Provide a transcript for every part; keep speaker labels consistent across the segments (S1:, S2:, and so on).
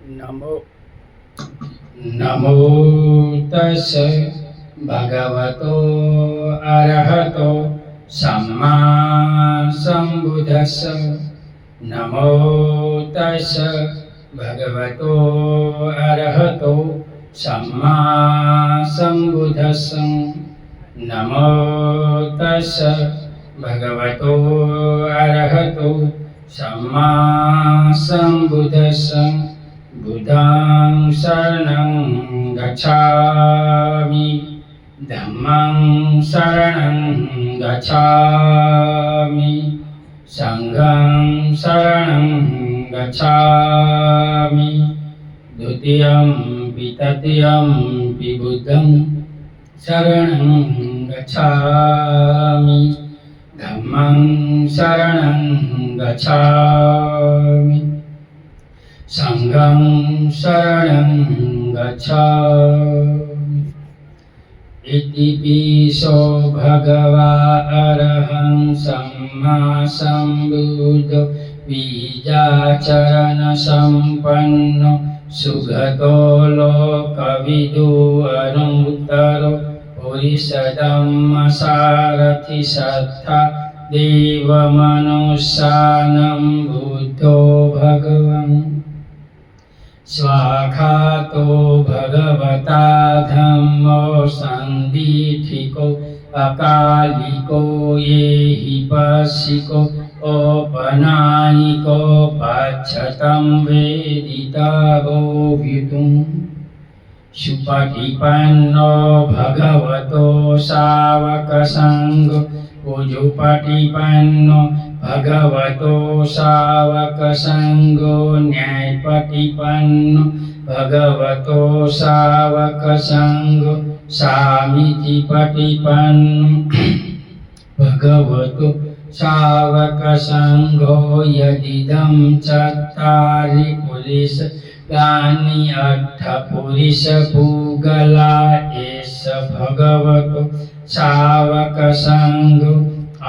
S1: नमो नमो तस् भगवतो अरहतो सम्मा सम्बुद्धस्स। नमो तस् भगवतो अरहतो सम्मा सम्बुद्धस्स। नमो तस् भगवतो अरहतो सम्मा सम्बुद्धस्स। बुद्धं शरणं गच्छामि, धम्मं शरणं गच्छामि, संघं शरणं गच्छामि। द्वितीयंपि तृतीयंपि बुद्धं शरणं गच्छामि, धम्मं शरणं गच्छामि, संघं शरणं गच्छामि। इति पिसो भगवा अरहं सम्मा सम्बुद्धो बीजाचरण संपन्नो सुगतो लोकविदु अनुत्तरो पुरुषधम्म सारथि सत्ता देवमनुष्यानं बुद्धो भगवन्। स्वाखातो भगवता धम्मो सन्दीठिको अकालिको ये हि पशिको औपनायिको पच्छतं वेदितवो विदुम्। सुपटिपन्नो भगवतो सावकसङ्घो उजुपटिपन्नो भगवतो सावकसङ्घो न्यायपटिपन्नो भगवतो सावकसङ्घो सामीतिपटिपन्नो भगवतो सावकसङ्घो। यदिदं चत्वारि पुरुषाणि अष्टपुरुषपूगला एष भगवतो सावकसङ्घो।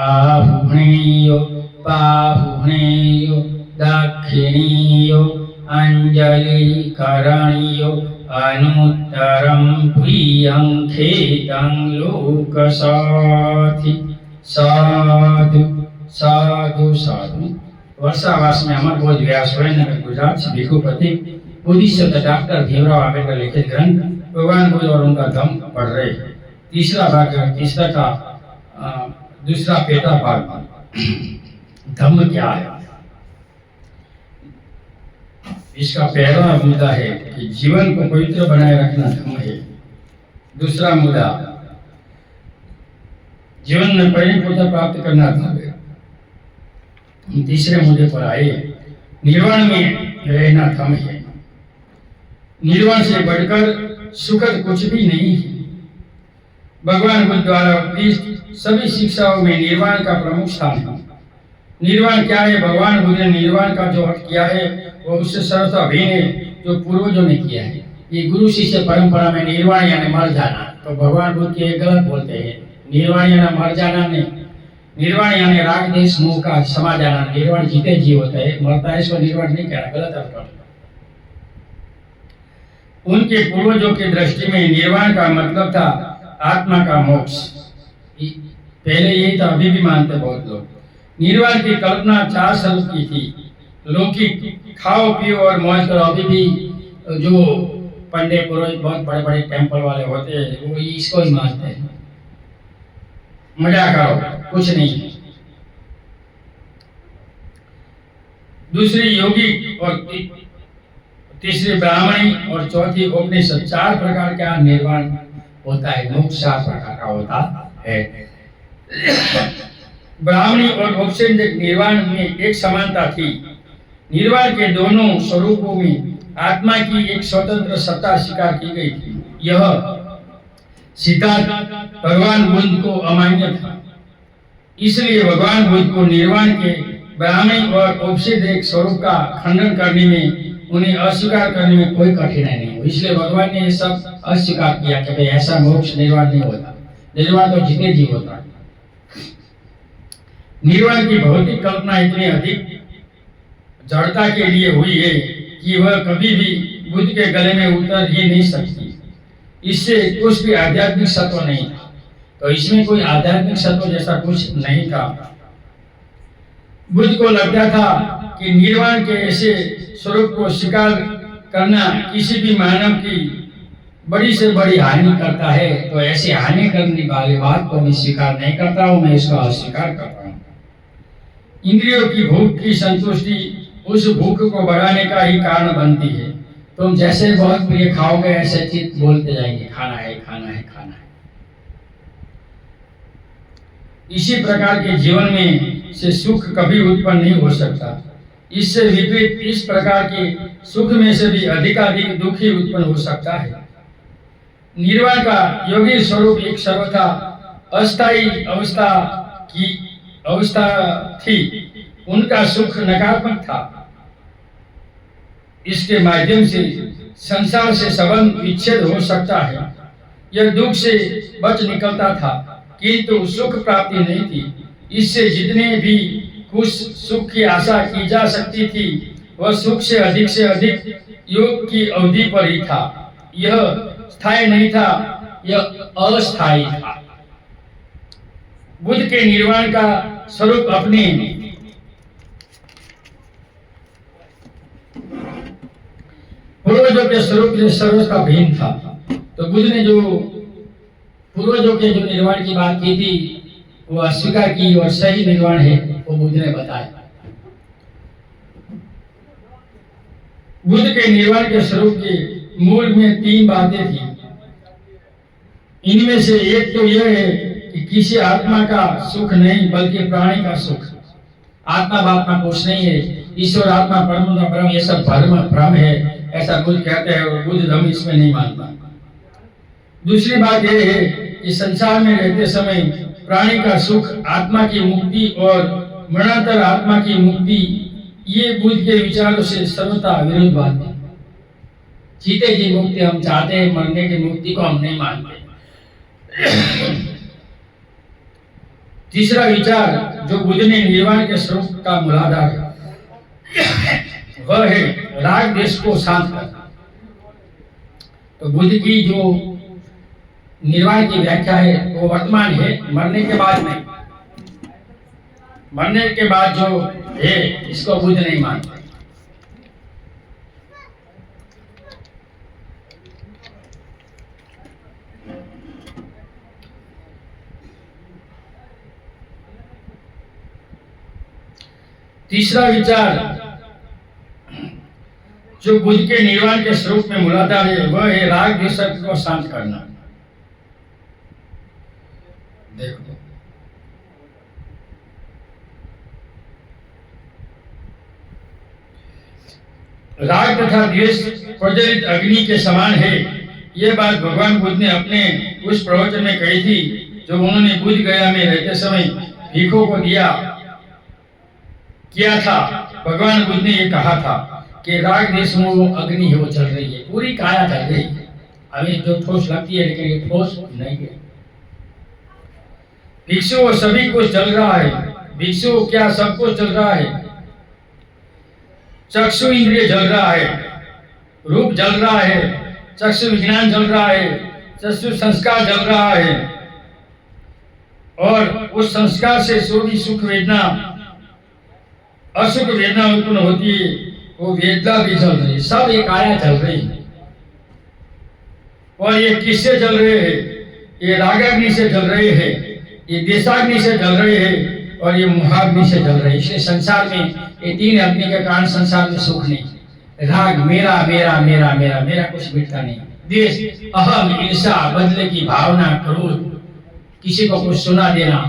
S1: आहुणेयो बाहुणेयो दक्षिणेयो अंजलिकरणीयो अनुत्तरं प्रियं खेतं लोकसाथि। साधु साधु साधु। वर्षावास में अमर बोध व्यास सुरेंद्रनगर गुजरात से भिखुपति बुद्धिस्ट डॉक्टर भीमराव आंबेडकर लिखित ग्रंथ भगवान बुद्ध और उनका धम्म पढ़ रहे। तीसरा भाग तीसरा का दूसरा पेटा भाग धम्म क्या है। इसका पहला मुद्दा है कि जीवन को पवित्र बनाए रखना धम्म है। दूसरा मुद्दा जीवन में परिपूर्णता प्राप्त करना धम्म है। तीसरे मुद्दे पर आए निर्वाण में रहना धम्म है। निर्वाण से बढ़कर सुखद कुछ भी नहीं है। भगवान बुद्ध द्वारा उपदिष्ट सभी शिक्षाओं में निर्वाण का प्रमुख स्थान है। निर्वाण क्या है? भगवान बुद्ध ने निर्वाण का जो अर्थ किया है वो उससे सर्वथा भिन्न है जो पूर्वजों ने किया है। ये गुरु शिष्य परंपरा में निर्वाण यानी मर जाना, तो भगवान बुद्ध के गलत बोलते हैं। निर्वाण यानी मर जाना नहीं, निर्वाण यानी राग देश मोह का समा जाना। निर्वाण जीते जी होता है, मरता है इसको निर्वाण नहीं कहना, गलत अर्थ। उनके पूर्वजों की दृष्टि में निर्वाण का मतलब था आत्मा का मोक्ष। पहले यही था, अभी भी मानते बहुत लोग। निर्वाण की कल्पना 4 स्वरूप की थी। लौकिक खाओ पियो और मौज करो। अभी भी जो पंडित पुरोहित बहुत बड़े बड़े टेंपल वाले होते हैं वो इसको ही मानते हैं, मजा करो, कुछ नहीं। दूसरी योगिक और तीसरी ब्राह्मणी और चौथी उपनिषद। 4 प्रकार का निर्वाण होता है, मोक्ष 4 प्रकार का होता है। ब्राह्मणी और उपनिषद निर्वाण में एक समानता थी। निर्वाण के दोनों स्वरूपों में आत्मा की एक स्वतंत्र सत्ता स्वीकार की गई थी। यह सिद्धांत भगवान बुद्ध को अमान्य था, इसलिए भगवान बुद्ध को निर्वाण के ब्राह्मणी और उपनिषद एक स्वरूप का खंडन करने में, उन्हें अस्वीकार करने में कोई कठिनाई नहीं हुई। इसलिए भगवान ने ये सब अस्वीकार किया कि भाई ऐसा मोक्ष निर्वाण नहीं होता। निर्वाण तो जितने जीव होता है। निर्वाण की भौतिक कल्पना इतनी अधिक जड़ता के लिए हुई है कि वह कभी भी बुद्ध के गले में उतर ही नहीं सकती। इससे कुछ भी आध्यात्मिक सत्व नहीं था। तो इसमें कोई आध्यात्मिक सत्व जैसा कुछ नहीं था। बुद्ध को लगता था कि निर्वाण के ऐसे स्वरूप को स्वीकार करना किसी भी मानव की बड़ी से बड़ी हानि करता है। तो ऐसी हानि करने वाली बात को मैं स्वीकार नहीं करता हूँ, मैं इसका अस्वीकार करता हूँ। इंद्रियों की भूख की संतुष्टि उस भूख को बढ़ाने का ही कारण बनती है। तुम जैसे बहुत प्रिय खाओगे ऐसे चित्त बोलते जाएंगे, खाना है खाना है खाना है। इसी प्रकार के जीवन में से सुख कभी उत्पन्न नहीं हो सकता। इससे विपरीत इस प्रकार के सुख में से भी अधिकाधिक दुख ही उत्पन्न हो सकता है। निर्वाण का योगी स्वरूप एक सर्वथा अस्थायी अवस्था थी। उनका सुख नकारात्मक था। इसके माध्यम से संसार से संबंध विच्छेद हो सकता है। यह दुख से बच निकलता था, किंतु सुख प्राप्ति नहीं थी। इससे जितने भी कुछ सुख की आशा की जा सकती थी, वह सुख से अधिक योग की अवधि पर ही था। यह स्थायी नहीं था, यह अस्थायी था। बुद्ध के निर्वाण का स्वरूप अपने पूर्वजों के स्वरूप से सर्वथा भिन्न था। तो बुद्ध ने जो पूर्वजों के जो निर्वाण की बात की थी वो अस्वीकार की, और सही निर्वाण है वो बुद्ध ने बताया। बुद्ध के निर्वाण के स्वरूप के मूल में 3 बातें थी। इनमें से एक तो यह है कि किसी आत्मा का सुख नहीं बल्कि प्राणी का सुख। आत्मा बात्मा कुछ नहीं है, ईश्वर आत्मा परम ब्रह्म ये सब भ्रम है, ऐसा बुद्ध कहते हैं, और बुद्ध धर्म इसमें नहीं मानता। दूसरी बात यह है कि संसार में रहते समय प्राणी का सुख, आत्मा की मुक्ति और मरणांतर आत्मा की मुक्ति, ये बुद्ध के विचारों से सर्वथा विरुद्ध बात है। जीते की मुक्ति हम चाहते हैं, मरने की मुक्ति को हम नहीं मानते। तीसरा विचार जो बुद्ध ने निर्वाण के स्वरूप का मूलाधार है, वह है राग देश को शांत करना। तो बुद्ध की जो निर्वाण की व्याख्या है वो वर्तमान है, मरने के बाद नहीं। मरने के बाद जो है इसको बुद्ध नहीं मानते। तीसरा विचार जो बुद्ध के निर्वाण के स्वरूप में मूलाधार है, वह है राग द्वेष को शांत करना। देखो, राग तथा द्वेष प्रज्वलित अग्नि के समान है। यह बात भगवान बुद्ध ने अपने उस प्रवचन में कही थी जो उन्होंने बुद्ध गया में रहते समय भिक्षुओं को किया था। भगवान बुद्ध ने यह कहा था कि राग देश में वो अग्नि है, वो चल रही है, पूरी काया चल रही है। अभी जो ठोस लगती है लेकिन ये ठोस नहीं है। भिक्षु सभी कुछ चल रहा है। भिक्षु क्या सब कुछ चल रहा है। चक्षु इंद्रिय जल रहा है, रूप जल रहा है, चक्षु विज्ञान जल रहा है, चक्षु संस्कार जल रहा है, और उस संस्कार से जो भी सुख वेदना असुख वेदना उत्पन्न होती है वो वेदना भी चल रही है। सब एक काया चल रही है। और ये किससे चल रहे हैं? ये रागाग्नि से चल रहे हैं, ये देशाग्नि से चल रहे हैं, और ये मोहाग्नि से चल रहे हैं। इसलिए संसार में ये 3 अग्नि के कारण संसार में सुख नहीं। राग मेरा मेरा मेरा मेरा मेरा कुछ मिटता नहीं। देश अहम, ईर्षा, बदले की भावना, क्रोध, किसी को कुछ सुना देना,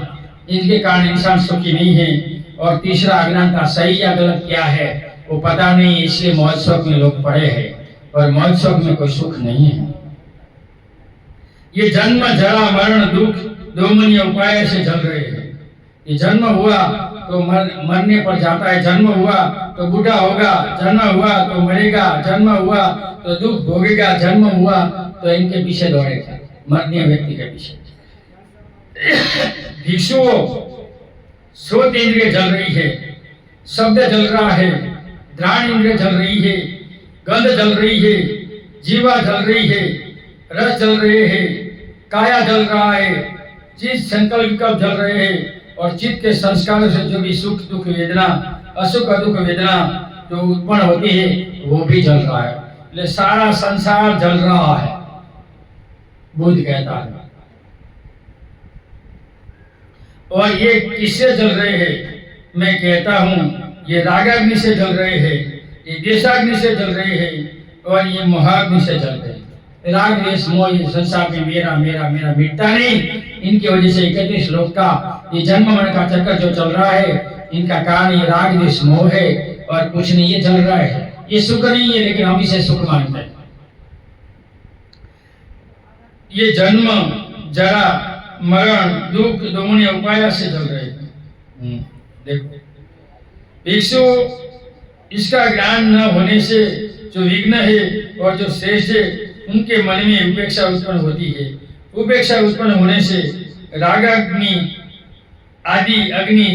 S1: इनके कारण इंसान सुखी नहीं है। और तीसरा अज्ञानता, सही या गलत क्या है वो पता नहीं, इसलिए महोत्सव में लोग पड़े हैं, और महोत्सव में कोई सुख नहीं है। ये जन्म जरा मरण दुख दोमनीय उपाय से चल रहे हैं। ये जन्म हुआ तो मरने पर जाता है, जन्म हुआ तो बूढ़ा होगा, जन्म हुआ तो मरेगा, जन्म हुआ तो दुख भोगेगा, जन्म हुआ तो इनके पीछे दौड़ेगा, मरने व्यक्ति के पीछे। भिक्षुओं श्रोत इंद्रिय जल रही है, शब्द जल रहा है, घ्राण इंद्रिय जल रही है, गंध जल रही है, जीवा जल रही है, रस जल रहे हैं, काया जल रहा है, चित्त संकल्प विकल्प जल रहे हैं और चित्त के संस्कारों से जो भी सुख दुख वेदना, असुख दुख वेदना जो उत्पन्न होती है वो भी जल रहा है। इसलिए सारा संसार जल रहा है, बुद्ध कहता है। और ये किससे जल रहे हैं? मैं कहता हूँ ये रागाग्नि से जल रहे हैं, ये देशाग्नि से जल रहे हैं और ये मोहाग्नि से जल रहे हैं। राग द्वेष मोह ये संसार में मेरा मेरा मेरा मिटता नहीं। इनकी वजह से 31 श्लोक का ये जन्म मरण का चक्कर जो चल रहा है, इनका कारण ये राग द्वेष मोह है और कुछ नहीं, ये चल रहा है। ये सुख नहीं है लेकिन हम इसे सुख मानते हैं। ये जन्म जरा मरण दुख दोनों उपाय से चल रहे हैं। देखो भिक्षु, इसका ज्ञान न होने से जो विघ्न है और जो श्रेष्ठ है उनके मन में उपेक्षा उत्पन्न होती है। उपेक्षा उत्पन्न होने से रागाग्नि आदि अग्नि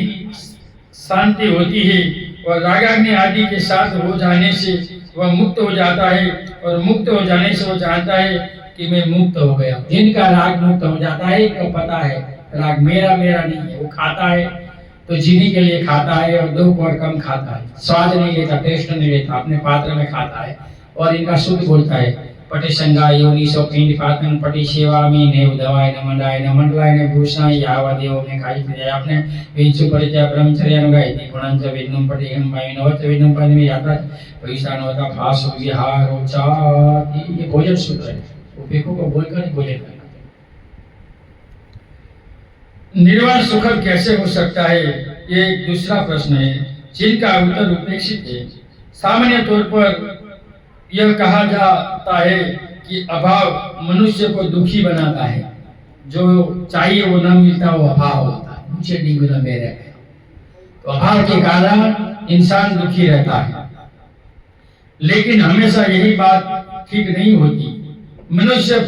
S1: शांति होती है और रागाग्नि आदि के साथ हो जाने से वह मुक्त हो जाता है और मुक्त हो जाने से वो जानता है कि मैं मुक्त हो गया। जिनका राग मुक्त हो जाता है तो पता है राग मेरा मेरा नहीं है। वो खाता है तो जीने के लिए खाता है और दुख और कम खाता है, स्वाद नहीं लेता, टेस्ट नहीं लेता, अपने पात्र में खाता है और इनका शुद्ध बोलता है। पटे संगा योनि सो पिंड पातन पटी सेवा में ने उदवाय न मंडाय न मंडलाय न भूषणाय यावा देव में खाई थे। आपने विंचु परिचय ब्रह्मचर्य अनुगाई थी गुणंच विद्नुम पटे हम भाई नवच विद्नुम पद में यात्रा पैसा नवता भास विहार उचाती। ये भोजन सूत्र है, उपेक्षों को बोलकर ही भोजन करना। निर्वाण सुखद कैसे हो सकता है, ये एक दूसरा प्रश्न है जिनका उत्तर उपेक्षित है। सामान्य तौर पर यह कहा जाता है कि अभाव मनुष्य को दुखी बनाता है। जो चाहिए वो न मिलता, वो अभाव होता है। मुझे नहीं मिला मेरे, तो अभाव के कारण इंसान दुखी रहता है। लेकिन हमेशा यही बात ठीक नहीं होती। मनुष्य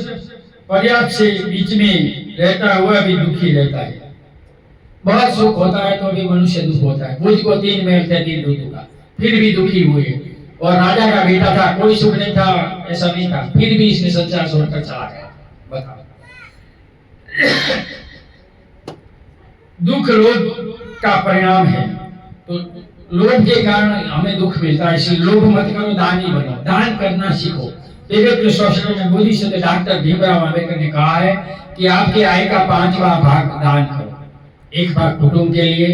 S1: पर्याप्त से बीच में रहता हुआ भी दुखी रहता है। बहुत सुख होता है तो भी मनुष्य दुख होता है। बुद्ध को 3 महल थे, 3 दूध का, फिर भी दुखी हुए। और राजा का बेटा था, कोई सुख नहीं था, ऐसा नहीं था, फिर भी इसने संसार छोड़कर चला गया। बताओ, दुख लोभ का परिणाम है। तो लोभ के कारण हमें दुख मिलता है, इसलिए लोभ मत करो, दानी बनो, दान करना सीखो। शास्त्रों में बुद्धि से डॉक्टर भीमराव अम्बेडकर ने कहा है कि आपके आय का 5वां भाग दान करो। 1 भाग कुटुंब के लिए,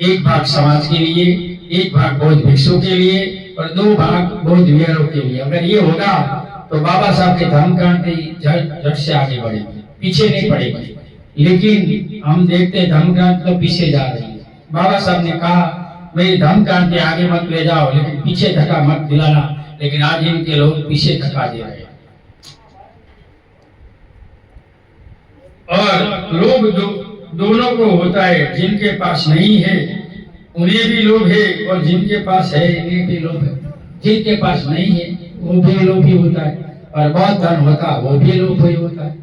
S1: 1 भाग समाज के लिए, 1 भाग बौद्ध भिक्षु के लिए और 2 भाग बौद्ध विहारों के लिए। अगर ये होगा तो बाबा साहब की धर्म क्रांति झट से आगे बढ़ेगी, पीछे नहीं पड़ेगी। लेकिन हम देखते हैं धर्म क्रांति तो पीछे जा रही है। बाबा साहब ने कहा मेरी धर्म क्रांति आगे मत ले जाओ, लेकिन पीछे धक्का मत दिलाना। लेकिन आज इनके लोग पीछे धक्का दे रहे हैं। और लोभ दोनों को होता है, जिनके पास नहीं है उन्हें भी लोभ है और जिनके पास है इन्हें भी लोभ है। जिनके पास नहीं है वो भी लोभ ही होता है और बहुत धन होता है वो भी लोभ ही होता है।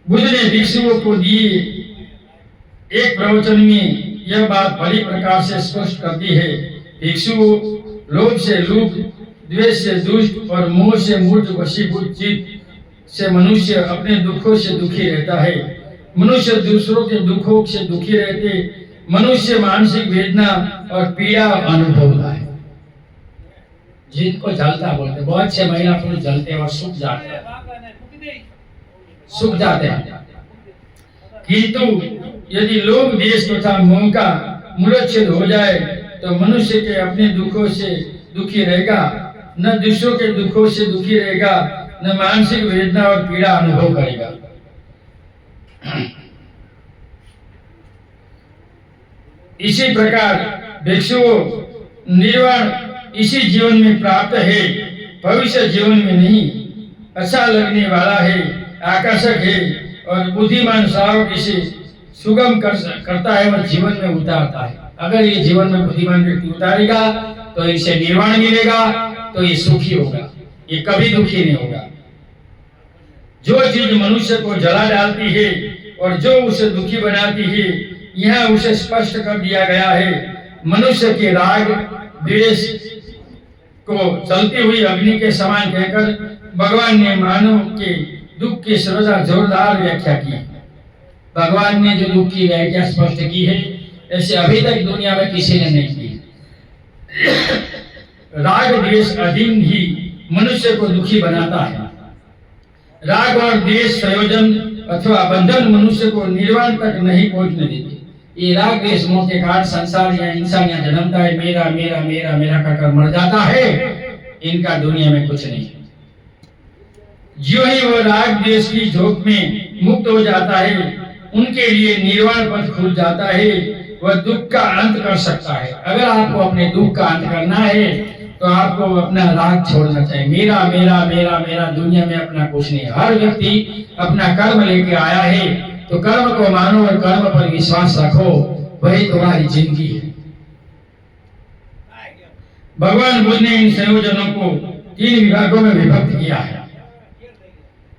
S1: बुद्ध ने भिक्षुओं को दिए एक प्रवचन में यह बात बड़ी प्रकार से स्पष्ट करती है। भिक्षु लोभ से लुभ, द्वेष से दुष्ट और मोह से मूर्ख वशीभूत चित्त से मनुष्य अपने दुखों से दुखी रहता है। मनुष्य दूसरों के दुखों से दुखी रहते, मनुष्य मानसिक वेदना और पीड़ा अनुभवता है। जिनको जलता बोलते, बहुत से महिला पुरुष जलते हैं और सूख जाते हैं, सूख जाते हैं। किंतु यदि लोभ देश तथा मोह का मूलच्छेद हो जाए तो मनुष्य के अपने दुखों से दुखी रहेगा, न दूसरों के दुखों से दुखी रहेगा, न मानसिक वेदना और पीड़ा अनुभव करेगा। इसी प्रकार भिक्षुओं निर्वाण इसी जीवन में प्राप्त है, भविष्य जीवन में नहीं। अच्छा लगने वाला है, आकर्षक है और बुद्धिमान श्रावक इसे सुगम करता है और जीवन में उतारता है। अगर ये जीवन में बुद्धिमान व्यक्ति उतारेगा तो इसे निर्वाण मिलेगा, तो ये सुखी होगा, ये कभी दुखी नहीं होगा। जो चीज मनुष्य को जला डालती है और जो उसे दुखी बनाती है, यह उसे स्पष्ट कर दिया गया है। मनुष्य के राग द्वेष को चलती हुई अग्नि के समान कहकर भगवान ने मानव के दुख की सर्वथा जोरदार व्याख्या की। भगवान ने जो दुख की व्याख्या स्पष्ट की है, ऐसे अभी तक दुनिया में किसी ने नहीं की। राग द्वेष अधीन ही मनुष्य को दुखी बनाता है। राग और द्वेष संयोजन अथवा बंधन मनुष्य को निर्वाण तक नहीं पहुंचने देते। ये राग द्वेष मोह के कारण संसार या इंसान यहाँ जन्मता है, मेरा मेरा मेरा मेरा कहकर मर जाता है। इनका दुनिया में कुछ नहीं। जो ही वह राग द्वेष की झोंक में मुक्त हो जाता है, उनके लिए निर्वाण पथ खुल जाता है। वह दुख का अंत कर सकता है। अगर आपको अपने दुख का अंत करना है तो आपको अपना राग छोड़ना चाहिए। मेरा मेरा मेरा मेरा दुनिया में अपना कुछ नहीं। हर व्यक्ति अपना कर्म लेके आया है, तो कर्म को मानो और कर्म पर विश्वास रखो, वही तुम्हारी जिंदगी है। भगवान बुद्ध ने इन संयोजनों को 3 विभागों में विभक्त किया है।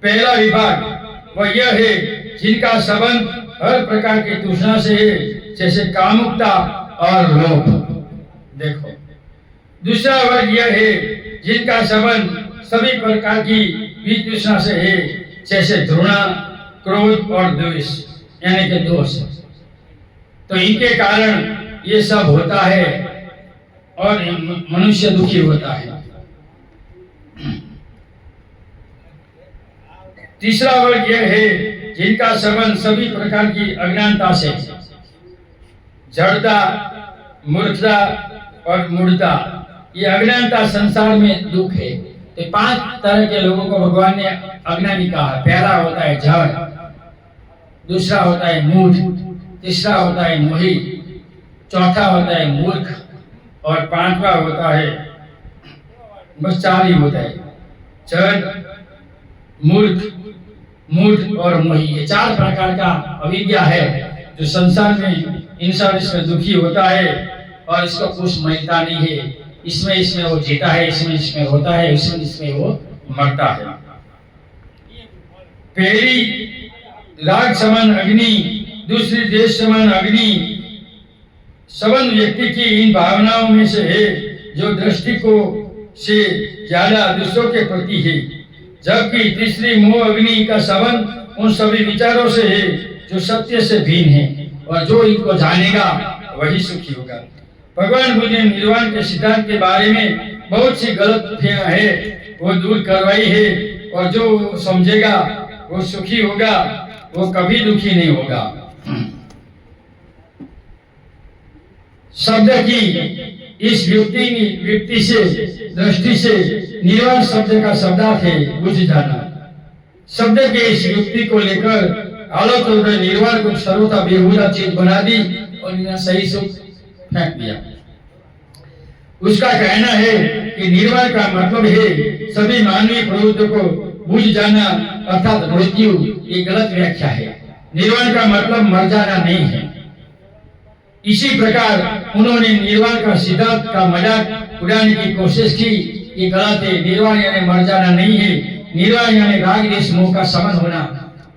S1: पहला विभाग वह यह है जिनका संबंध हर प्रकार की तृष्णा से है, जैसे कामुकता और लोभ। देखो, दूसरा वर्ग यह है जिनका संबंध सभी प्रकार की वितृष्णा से है, जैसे घृणा, क्रोध और द्वेष यानी कि दोष। तो इनके कारण ये सब होता है और मनुष्य दुखी होता है। तीसरा वर्ग यह है जिनका संबंध सभी प्रकार की अज्ञानता से, जड़ता, मूर्खता और मूढ़ता। ये अज्ञानता संसार में दुख है। तो 5 तरह के लोगों को भगवान ने अज्ञानी कहा। पहला होता है जड़, दूसरा होता है मूढ़, तीसरा होता है मोही, चौथा होता है मूर्ख और 5वां होता है, बस 4 ही होता है, जड़, मूर्ख, मूढ़ और मोही। ये 4 प्रकार का अविद्या है जो संसार में इंसान इसमें दुखी होता है और इसको कुछ मिलता नहीं है। इसमें वो जीता है, इसमें होता है, इसमें वो मरता है। पहली राग समान अग्नि, दूसरी देश समान अग्नि संबंध व्यक्ति की इन भावनाओं में से है जो दृष्टि को से ज्यादा दूसरों के प्रति है, जबकि तीसरी मोह अग्नि का संबंध उन सभी विचारों से है जो सत्य से भिन्न है, और जो इनको जानेगा वही सुखी होगा। भगवान बुद्ध ने निर्वाण के सिद्धांत के बारे में बहुत सी गलतियां है वो दूर करवाई है, और जो समझेगा वो सुखी होगा, वो कभी दुखी नहीं होगा। शब्द की इस व्यक्ति से दृष्टि से निर्वाण शब्द का शब्दार्थ है बुझ जाना। शब्द के इस युक्ति को लेकर आलोचकों ने निर्वाण को सर्वथा बेहुदा चीज बना दी और इन्हें सही सुख फेंक दिया। उसका कहना है कि निर्वाण का मतलब है सभी मानवीय प्रवृत्तियों को बुझ जाना अर्थात मृत्यु। ये गलत व्याख्या है। निर्वाण का मतलब मर जाना नहीं है। इसी प्रकार उन्होंने निर्वाण का सिद्धांत का मजाक उड़ाने की कोशिश की। ये गलत है। निर्वाण यानी मर जाना नहीं है। निर्वाण यानी राग द्वेष मोह का समन होना,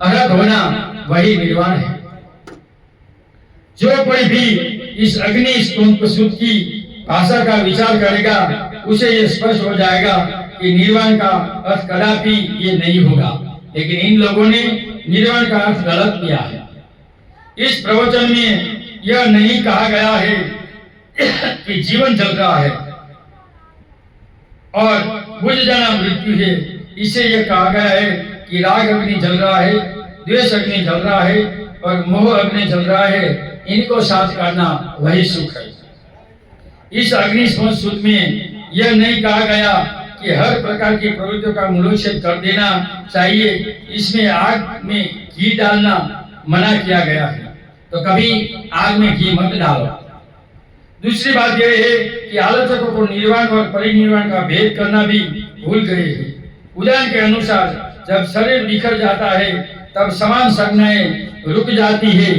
S1: अरहत होना, वही निर्वाण है। जो कोई भी इस अग्नि सूत्र की भाषा का विचार करेगा उसे ये स्पष्ट हो जाएगा कि निर्वाण का अर्थ कदापि ये नहीं होगा। लेकिन इन लोगों ने निर्वाण का अर्थ गलत किया है। इस प्रवचन में यह नहीं कहा गया है कि जीवन चल रहा है और बुझ जाना मृत्यु है। इसे यह कहा गया है कि राग अग्नि जल रहा है, द्वेष अग्नि जल रहा है और मोह अग्नि जल रहा है। इनको शांत करना वही सुख है। इस अग्नि सूत्र में यह नहीं कहा गया कि हर प्रकार की प्रवृत्तियों का मूलोच्छेद कर देना चाहिए। इसमें आग में घी डालना मना किया गया है, तो कभी आग में घी मत डालो। दूसरी बात यह है कि आलोचकों को निर्वाण और परिनिर्वाण का भेद करना भी भूल गए हैं। उदाहरण के अनुसार जब शरीर बिखर जाता है तब समान संज्ञाएं रुक जाती है,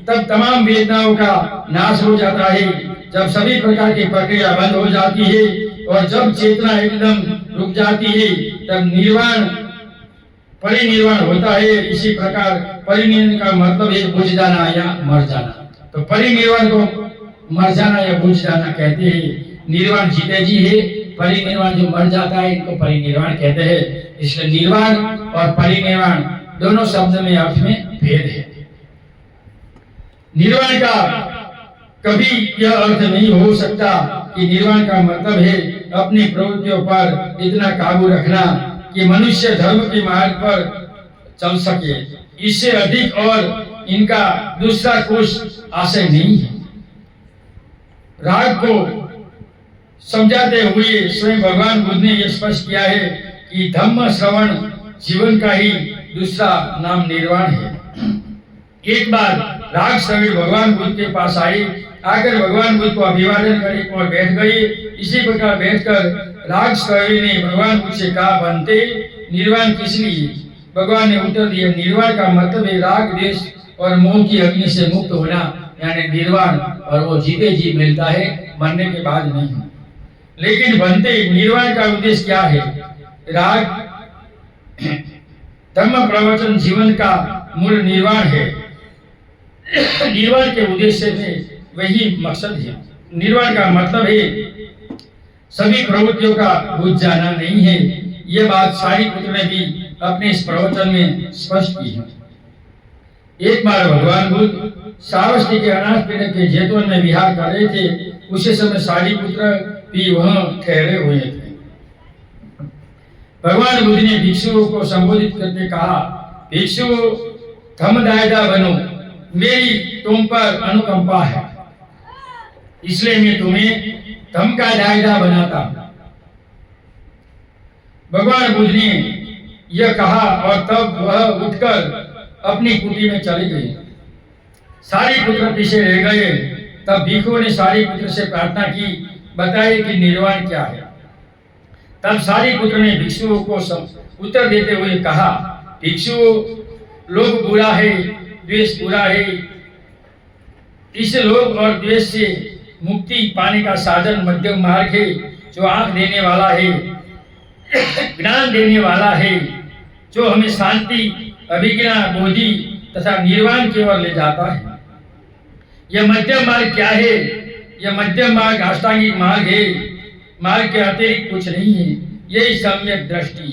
S1: तब तमाम वेदनाओं का नाश हो जाता है, जब सभी प्रकार की प्रक्रिया बंद हो जाती है और जब चेतना एकदम रुक जाती है तब निर्वाण परिनिर्वाण होता है। इसी प्रकार परिनिर्वाण का मतलब है बुझ जाना या मर जाना। तो परिनिर्वाण को मर जाना या बुझ जाना कहते हैं। निर्वाण जीते जी है, परिनिर्वाण जो मर जाता है इनको परिनिर्वाण कहते हैं। इसलिए निर्वाण और परिनिर्वाण दोनों शब्द में अर्थ में भेद है। निर्वाण का कभी यह अर्थ नहीं हो सकता कि निर्वाण का मतलब है अपनी प्रवृत्तियों पर इतना काबू रखना कि मनुष्य धर्म के मार्ग पर चल सके। इससे अधिक और इनका दूसरा कुछ आशय नहीं है। राग को समझाते हुए स्वयं भगवान बुद्ध ने यह स्पष्ट किया है कि धम्म श्रवण जीवन का ही दूसरा नाम निर्वाण है। एक बार राग श्रवण भगवान बुद्ध के पास आए, आकर भगवान बुद्ध को अभिवादन करे और बैठ गए। इसी प्रकार बैठकर राग श्रवण ने भगवान बुद्ध से कहा, बनते निर्वाण किस लिए? भगवान ने उत्तर दिया, निर्वाण का मतलब है राग द्वेष और मोह की अग्नि से मुक्त होना, यानी निर्वाण, और वो जीते जी मिलता है, मरने के बाद नहीं। लेकिन बनते निर्वाण का उद्देश्य क्या है? राग धर्म प्रवचन जीवन का मूल निर्वाण है। निर्वाण के उद्देश्य में वही मकसद है। निर्वाण का मतलब है सभी प्रवृत्तियों का बुझ जाना नहीं है। यह बात सारिपुत्र ने भी अपने इस प्रवचन में स्पष्ट की है। एक बार भगवान बुद्ध श्रावस्ती के अनाथ पीड़क के जैतवन में विहार कर रहे थे। उसी समय सारिपुत्र भी वहां ठहरे हुए थे। भगवान बुद्ध ने भिक्षुओं को संबोधित करके कहा, भिक्षु धम्मदायता बनो, मेरी तुम पर अनुकंपा है, इसलिए मैं तुम्हें धम्म का दायदा बनाता हूं। भगवान बुद्ध ने यह कहा और तब वह उठकर अपनी कुटी में चले गए। सारिपुत्र पीछे रह गए। तब भिक्षुओं ने सारिपुत्र से प्रार्थना की, बताइए कि निर्वाण क्या है। तब सारिपुत्र ने भिक्षुओं को उत्तर देते हुए कहा, भिक्षुओं, लोभ बुरा है, द्वेष बुरा है। इस लोभ और द्वेष से मुक्ति पाने का साधन मध्यम मार्ग है, जो आंख देने वाला है, ज्ञान देने वाला है, जो हमें शांति, अभिज्ञा, बोधि तथा निर्वाण की ओर ले जाता है। यह मध्यम मार्ग क्या है? यह मध्यम मार्ग अष्टांगिक मार्ग है। मार्ग के अतिरिक्त कुछ नहीं है। यही सम्यक दृष्टि,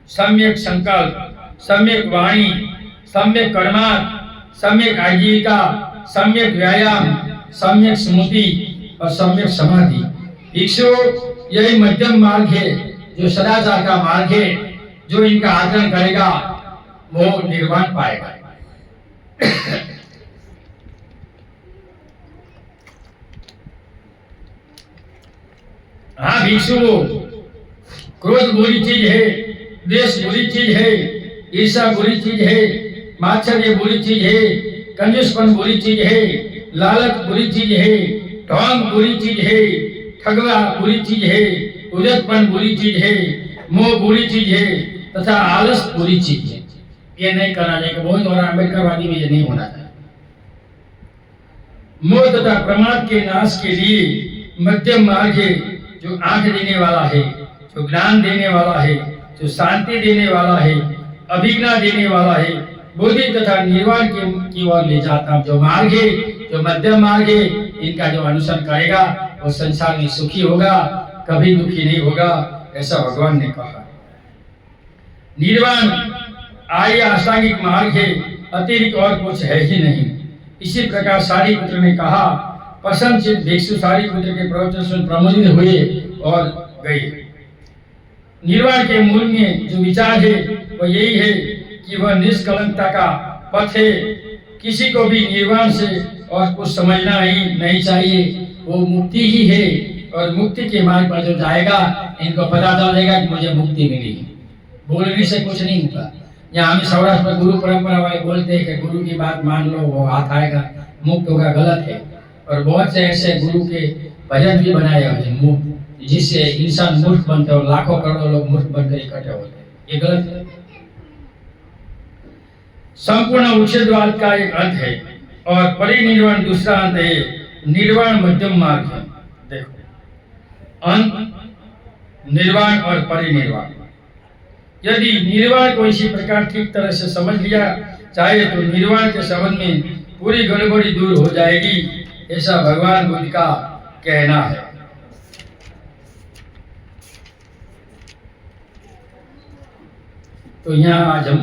S1: सम्यक संकल्प, सम्यक वाणी, सम्यक कर्मार्थ, सम्यक आजीविका, सम्यक व्यायाम, सम्यक स्मृति और सम्यक समाधि। भिक्षु, यही मध्यम मार्ग है, जो सदाचार का मार्ग है। जो इनका आचरण करेगा वो निर्वाण पाएगा। हाँ भिक्षु, क्रोध बुरी चीज है, द्वेष बुरी चीज है, ईर्ष्या बुरी चीज है, मात्सर्य बुरी चीज है, कंजूसपन बुरी चीज है, लालच बुरी चीज है, ढोंग बुरी चीज है, ठगवा बुरी चीज है, उद्यतपन बुरी चीज है, मोह बुरी चीज है तथा आलस बुरी चीज है। ये नहीं करना चाहिए। बहुत और अम्बेडकरवादी में ये नहीं होना चाहिए। मोह तथा प्रमाद के नाश के लिए मध्यम मार्ग है, जो आंख देने वाला है, जो ज्ञान देने वाला है, जो शांति देने वाला है, अभिज्ञा देने वाला है, बुद्धि तथा निर्वाण की ओर ले जाता। जो मार्ग है, जो मध्यम मार्ग है, इनका जो अनुसरण करेगा वो संसार में सुखी होगा, कभी दुखी नहीं होगा, ऐसा भगवान ने कहा। निर्वाण आर्य अष्टांगिक मार्ग है, अतिरिक्त और कुछ है ही नहीं। इसी प्रकार सारिपुत्र ने कहा। प्रसन्नचित्त भिक्षु सारिपुत्र के प्रवचन सुन प्रमोदित हुए और गए। निर्वाण के मूल में जो विचार है वह यही है कि वह निष्कलंकता का पथ है। किसी को भी निर्वाण से और कुछ समझना ही नहीं चाहिए। वो मुक्ति ही है और मुक्ति के मार्ग पर जो जाएगा इनको पता चलेगा कि मुझे मुक्ति मिली है। बोलने से कुछ नहीं होगा। यहाँ हम सौराष्ट्र में गुरु परंपरा वाले बोलते हैं कि गुरु की बात मान लो, वो हाथ आएगा, मुक्त होगा, गलत है। और बहुत से ऐसे गुरु के भजन भी बनाए हुए हैं जिससे इंसान मूर्ख बनते और लाखों करोड़ों लोग मूर्ख बनकर इकट्ठे होते हैं। ये गलत है। संपूर्ण उच्छेदवाद का एक अंत है और परिनिर्वाण दूसरा अंत है। निर्वाण मध्यम मार्ग है। देखो, अंत, निर्वाण और परिनिर्वाण। यदि निर्वाण को इसी प्रकार ठीक तरह से समझ लिया जाए तो निर्वाण के संबंध में पूरी गड़बड़ी दूर हो जाएगी, ऐसा भगवान बुद्ध का कहना है। तो यहाँ आज हम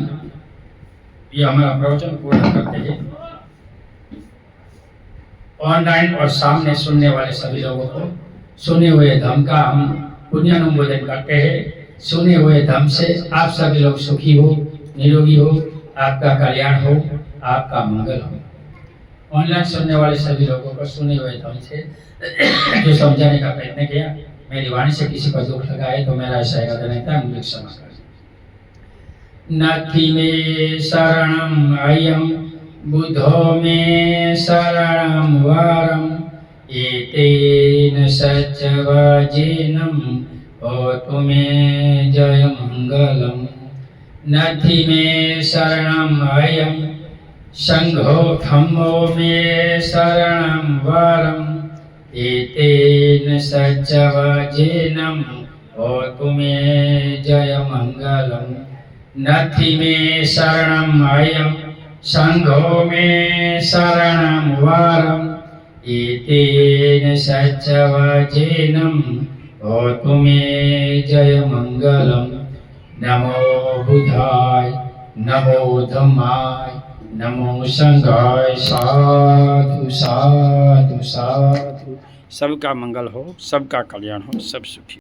S1: ये हमारा प्रवचन पूरा करते हैं। ऑनलाइन और सामने सुनने वाले सभी लोगों को सुने हुए धर्म का हम पुण्यानुमोदन करते हैं। सुने हुए धर्म से आप सभी लोग सुखी हो, निरोगी हो, आपका कल्याण हो, आपका मंगल हो। ऑनलाइन सुनने वाले सभी लोगों को सुने हुए धर्म से जो समझाने का प्रयत्न किया, मेरी वाणी से किसी पर दुख लगा है तो मेरा ऐसा रहता है, मुझे क्षमा कर। नथि मे शरणम अयम बुद्धो मे शरणम वरम एतेन सच्चवचनम होतु मे जय मंगलम। नथि मे शरणम अयम संघो धम्मो मे शरणम वरम एतेन सच्चवचनम होतु मे जय मंगलम। नथि मे शरणम अयम संघो मे शरणम वरम एतेन सच्चवचनम होतु मे जय मंगलम। नमो बुद्धाय, नमो धम्माय, नमो संघाय। साधु साधु साधु। सबका मंगल हो, सबका कल्याण हो, सब सुखी।